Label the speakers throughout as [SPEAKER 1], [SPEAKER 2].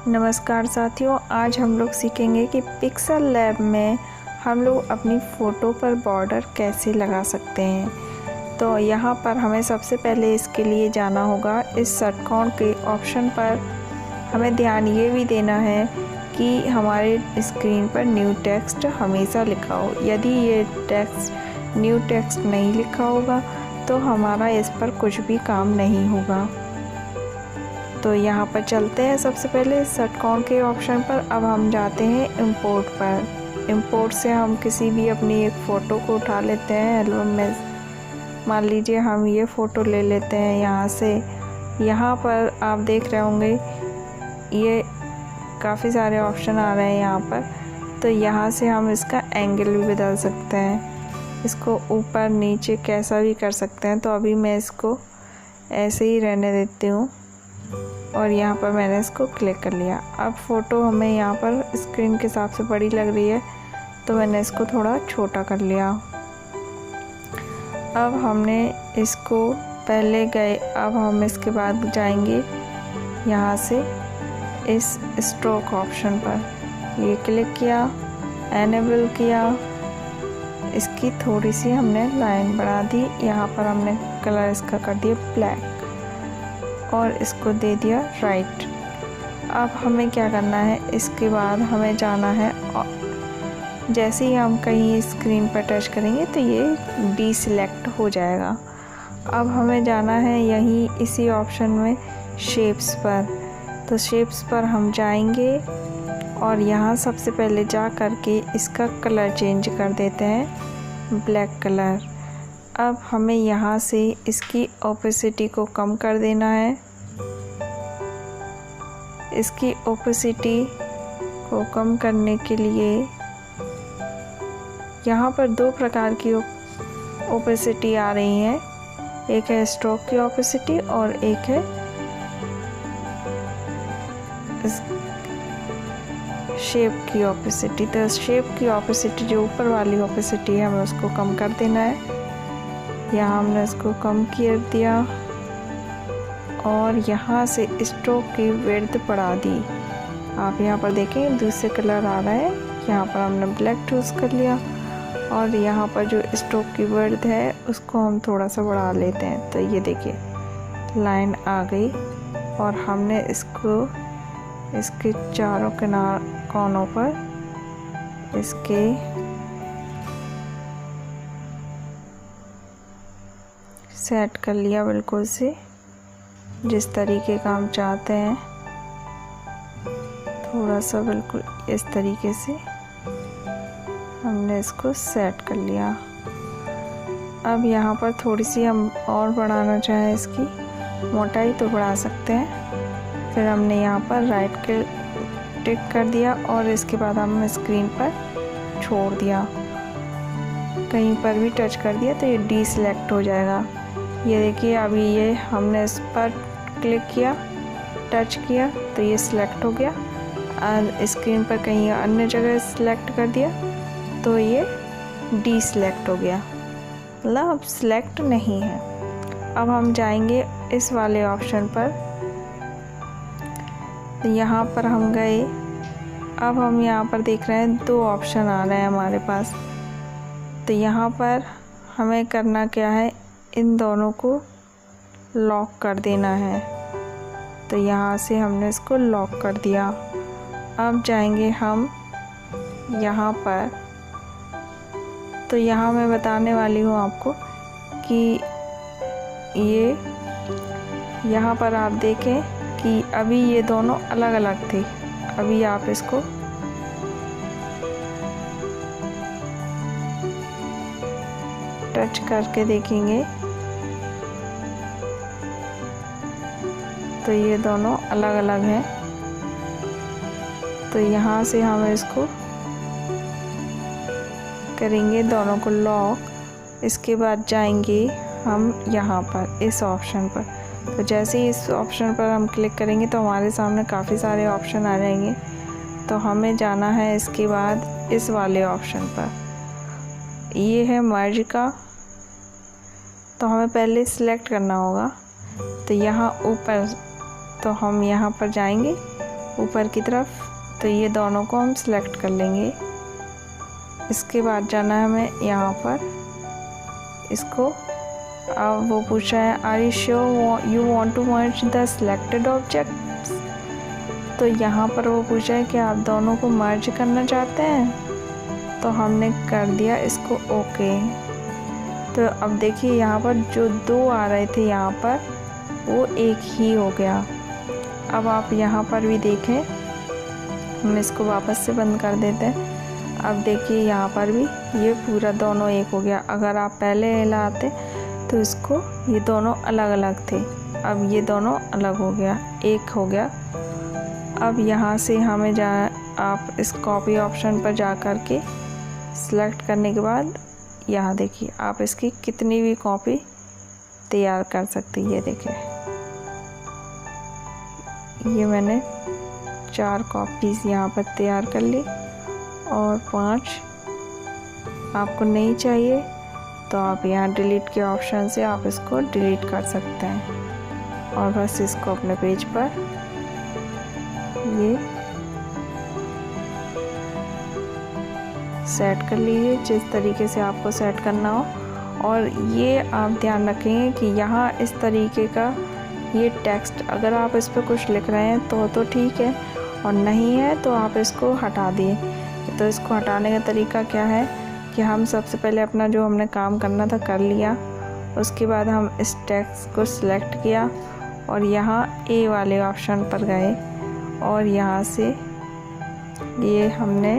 [SPEAKER 1] नमस्कार साथियों, आज हम लोग सीखेंगे कि पिक्सेल लैब में हम लोग अपनी फ़ोटो पर बॉर्डर कैसे लगा सकते हैं। तो यहाँ पर हमें सबसे पहले इसके लिए जाना होगा। इस षटकोण के ऑप्शन पर हमें ध्यान ये भी देना है कि हमारे स्क्रीन पर न्यू टेक्स्ट हमेशा लिखा हो। यदि ये न्यू टेक्स्ट नहीं लिखा होगा तो हमारा इस पर कुछ भी काम नहीं होगा। तो यहाँ पर चलते हैं सबसे पहले षटकोण के ऑप्शन पर। अब हम जाते हैं इंपोर्ट पर। इंपोर्ट से हम किसी भी अपनी एक फ़ोटो को उठा लेते हैं एल्बम में। मान लीजिए हम ये फ़ोटो ले लेते हैं यहाँ से। यहाँ पर आप देख रहे होंगे ये काफ़ी सारे ऑप्शन आ रहे हैं यहाँ पर। तो यहाँ से हम इसका एंगल भी बदल सकते हैं, इसको ऊपर नीचे कैसा भी कर सकते हैं। तो अभी मैं इसको ऐसे ही रहने देती हूँ और यहाँ पर मैंने इसको क्लिक कर लिया। अब फ़ोटो हमें यहाँ पर स्क्रीन के हिसाब से बड़ी लग रही है तो मैंने इसको थोड़ा छोटा कर लिया। अब हमने इसको पहले गए, अब हम इसके बाद जाएंगे यहाँ से इस स्ट्रोक ऑप्शन पर। ये क्लिक किया, एनेबल किया, इसकी थोड़ी सी हमने लाइन बढ़ा दी। यहाँ पर हमने कलर इसका कर दिया ब्लैक और इसको दे दिया राइट। अब हमें क्या करना है, इसके बाद हमें जाना है, जैसे ही हम कहीं स्क्रीन पर टच करेंगे तो ये डीसिलेक्ट हो जाएगा। अब हमें जाना है यहीं इसी ऑप्शन में शेप्स पर। तो शेप्स पर हम जाएंगे और यहाँ सबसे पहले जा कर के इसका कलर चेंज कर देते हैं ब्लैक कलर। अब हमें यहाँ से इसकी ओपेसिटी को कम कर देना है। इसकी ओपेसिटी को कम करने के लिए यहाँ पर दो प्रकार की ओपेसिटी आ रही है। एक है स्ट्रोक की ओपेसिटी और एक है शेप की ओपेसिटी। तो शेप की ओपेसिटी जो ऊपर वाली ओपेसिटी है हमें उसको कम कर देना है। यहाँ हमने इसको कम कर दिया और यहाँ से स्ट्रोक की विड्थ बढ़ा दी। आप यहाँ पर देखें दूसरे कलर आ रहा है। यहाँ पर हमने ब्लैक चूज़ कर लिया और यहाँ पर जो स्ट्रोक की विड्थ है उसको हम थोड़ा सा बढ़ा लेते हैं। तो ये देखिए लाइन आ गई और हमने इसको इसके चारों कोनों पर इसके सेट कर लिया बिल्कुल से जिस तरीके का हम चाहते हैं। थोड़ा सा बिल्कुल इस तरीके से हमने इसको सेट कर लिया। अब यहाँ पर थोड़ी सी हम और बढ़ाना चाहें इसकी मोटाई तो बढ़ा सकते हैं। फिर हमने यहाँ पर राइट के टिक कर दिया और इसके बाद हम स्क्रीन पर छोड़ दिया। कहीं पर भी टच कर दिया तो ये डीसिलेक्ट हो जाएगा। ये देखिए अभी ये हमने इस पर क्लिक किया, टच किया तो ये सिलेक्ट हो गया। स्क्रीन पर कहीं अन्य जगह सिलेक्ट कर दिया तो ये डीसिलेक्ट हो गया, मतलब अब सिलेक्ट नहीं है। अब हम जाएंगे इस वाले ऑप्शन पर। तो यहाँ पर हम गए। अब हम यहाँ पर देख रहे हैं दो ऑप्शन आ रहे हैं हमारे पास। तो यहाँ पर हमें करना क्या है, इन दोनों को लॉक कर देना है। तो यहाँ से हमने इसको लॉक कर दिया। अब जाएंगे हम यहाँ पर। तो यहाँ मैं बताने वाली हूँ आपको कि ये यहाँ पर आप देखें कि अभी ये दोनों अलग अलग थे। अभी आप इसको टच करके देखेंगे तो ये दोनों अलग अलग हैं। तो यहाँ से हम इसको करेंगे दोनों को लॉक। इसके बाद जाएंगे हम यहाँ पर इस ऑप्शन पर। तो जैसे ही इस ऑप्शन पर हम क्लिक करेंगे तो हमारे सामने काफ़ी सारे ऑप्शन आ जाएंगे। तो हमें जाना है इसके बाद इस वाले ऑप्शन पर। ये है मर्ज का, तो हमें पहले सिलेक्ट करना होगा। तो यहाँ ऊपर तो हम यहाँ पर जाएंगे ऊपर की तरफ। तो ये दोनों को हम सिलेक्ट कर लेंगे। इसके बाद जाना है हमें यहाँ पर, इसको अब वो पूछा है are you sure you want to merge the selected objects. तो यहाँ पर वो पूछा है कि आप दोनों को मर्ज करना चाहते हैं, तो हमने कर दिया इसको ओके। तो अब देखिए यहाँ पर जो 2 आ रहे थे यहाँ पर वो 1 ही हो गया। अब आप यहाँ पर भी देखें, हम इसको वापस से बंद कर देते हैं। अब देखिए यहाँ पर भी ये पूरा दोनों 1 हो गया। अगर आप पहले हिलाते तो इसको ये दोनों अलग अलग थे, अब ये दोनों अलग हो गया, 1 हो गया। अब यहाँ से हमें आप इस कॉपी ऑप्शन पर जा कर के सिलेक्ट करने के बाद यहाँ देखिए आप इसकी कितनी भी कॉपी तैयार कर सकते हैं। ये देखिए ये मैंने 4 कॉपीज़ यहाँ पर तैयार कर ली और 5 आपको नहीं चाहिए तो आप यहाँ डिलीट के ऑप्शन से आप इसको डिलीट कर सकते हैं। और बस इसको अपने पेज पर ये सेट कर लीजिए जिस तरीके से आपको सेट करना हो। और ये आप ध्यान रखेंगे कि यहाँ इस तरीके का ये टेक्स्ट अगर आप इस पर कुछ लिख रहे हैं तो ठीक है, और नहीं है तो आप इसको हटा दिए। तो इसको हटाने का तरीका क्या है कि हम सबसे पहले अपना जो हमने काम करना था कर लिया, उसके बाद हम इस टेक्स्ट को सिलेक्ट किया और यहाँ ए वाले ऑप्शन पर गए और यहाँ से ये हमने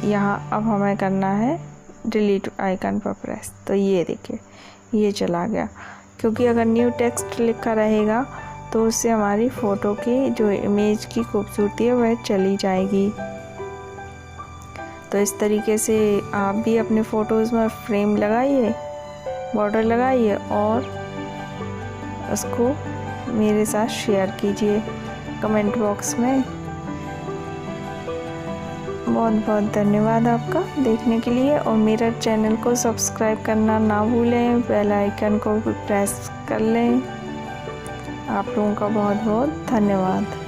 [SPEAKER 1] यहाँ अब हमें करना है डिलीट आइकन पर प्रेस। तो ये देखिए ये चला गया, क्योंकि अगर न्यू टेक्स्ट लिखा रहेगा तो उससे हमारी फ़ोटो की जो इमेज की खूबसूरती है वह चली जाएगी। तो इस तरीके से आप भी अपने फ़ोटोज़ में फ्रेम लगाइए, बॉर्डर लगाइए और उसको मेरे साथ शेयर कीजिए कमेंट बॉक्स में। बहुत बहुत धन्यवाद आपका देखने के लिए, और मेरा चैनल को सब्सक्राइब करना ना भूलें, बेल आइकन को भी प्रेस कर लें। आप लोगों का बहुत बहुत धन्यवाद।